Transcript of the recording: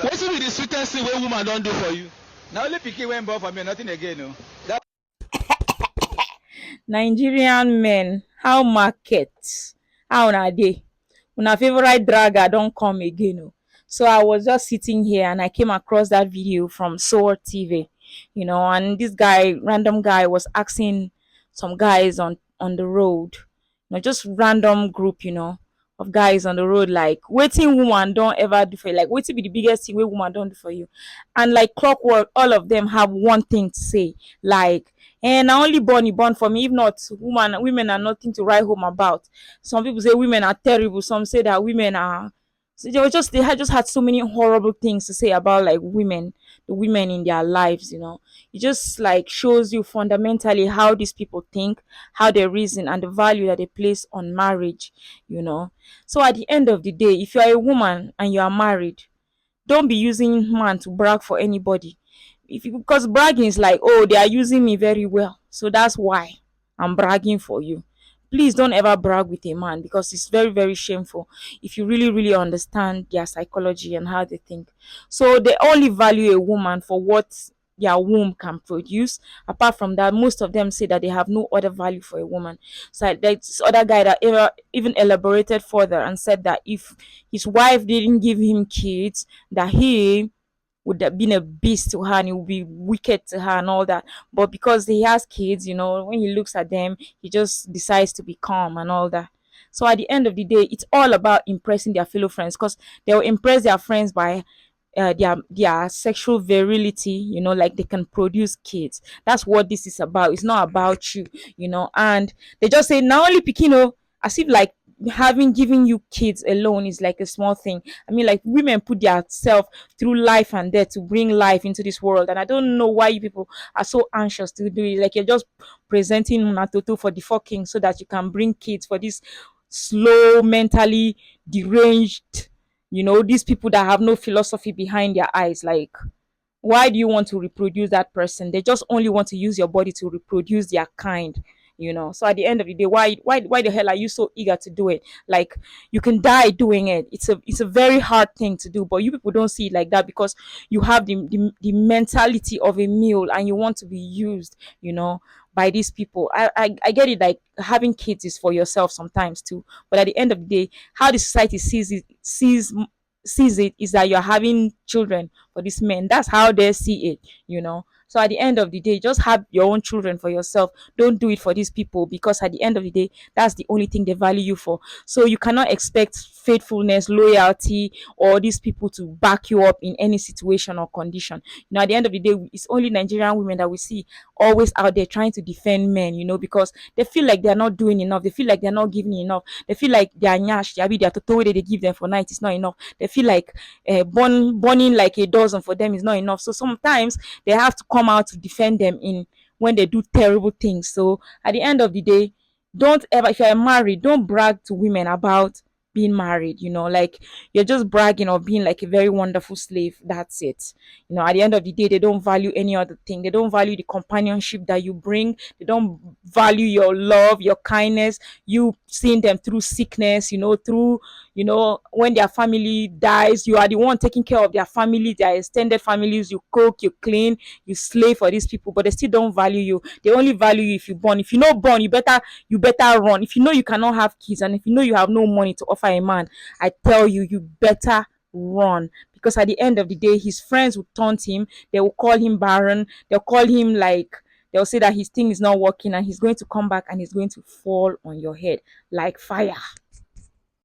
What will be the sweetest thing wey woman don't do for you? Now only pikin went born for me, nothing again. No. That Nigerian men, how market? How na dey? Una favorite dragger don come again o. So I was just sitting here and I came across that video from Soar TV, and this guy, random guy, was asking some guys on the road, just random group, of guys on the road, like wetin woman don ever do for you, like wetin be the biggest thing wey woman don do for you, and like clockwork, all of them have one thing to say, like, and na only born e born for me. If not, women are nothing to write home about. Some people say women are terrible. Some say that women are. So they had just had so many horrible things to say about like women, the women in their lives. It just like shows you fundamentally how these people think, how they reason, and the value that they place on marriage. So at the end of the day, if you are a woman and you are married, don't be using man to brag for anybody. Because bragging is like, oh, they are using me very well, so that's why I'm bragging for you. Please don't ever brag with a man, because it's very, very shameful if you really, really understand their psychology and how they think. So they only value a woman for what their womb can produce. Apart from that, most of them say that they have no other value for a woman. So there's this other guy that even elaborated further and said that if his wife didn't give him kids, that he would have been a beast to her and he would be wicked to her and all that. But because he has kids, when he looks at them, he just decides to be calm and all that. So at the end of the day, it's all about impressing their fellow friends, because they will impress their friends by their sexual virility, like they can produce kids. That's what this is about. It's not about you, and they just say now only Pikino, as if like having given you kids alone is like a small thing. I mean, like women put their self through life and death to bring life into this world, and I don't know why you people are so anxious to do it. Like you're just presenting Munatoto for the fucking so that you can bring kids for this slow, mentally deranged, these people that have no philosophy behind their eyes. Like, why do you want to reproduce that person? They just only want to use your body to reproduce their kind. So at the end of the day, why the hell are you so eager to do it? Like, you can die doing it. It's a very hard thing to do, but you people don't see it like that, because you have the mentality of a mule and you want to be used, by these people. I get it, like having kids is for yourself sometimes too, but at the end of the day, how the society sees it is that you're having children for these men. That's how they see it. So at the end of the day, just have your own children for yourself. Don't do it for these people, because at the end of the day, that's the only thing they value you for. So you cannot expect faithfulness, loyalty, or these people to back you up in any situation or condition. At the end of the day, it's only Nigerian women that we see always out there trying to defend men, because they feel like they're not doing enough. They feel like they're not giving enough. They feel like their nyash, their toto they give them for night is not enough. They feel like burning like a dozen for them is not enough. So sometimes they have to come out to defend them in when they do terrible things. So at the end of the day, don't ever, if you're married, don't brag to women about being married. Like you're just bragging or being like a very wonderful slave. That's it. At the end of the day, they don't value any other thing. They don't value the companionship that you bring. They don't value your love, your kindness, you seeing them through sickness, through, when their family dies, you are the one taking care of their family, their extended families. You cook, you clean, you slave for these people, but they still don't value you. They only value you if you born. If you not born, you better run. If you know you cannot have kids, and if you know you have no money to offer a man, I tell you, you better run, because at the end of the day, his friends will taunt him. They will call him barren. They'll call him like, they'll say that his thing is not working, and he's going to come back and he's going to fall on your head like fire.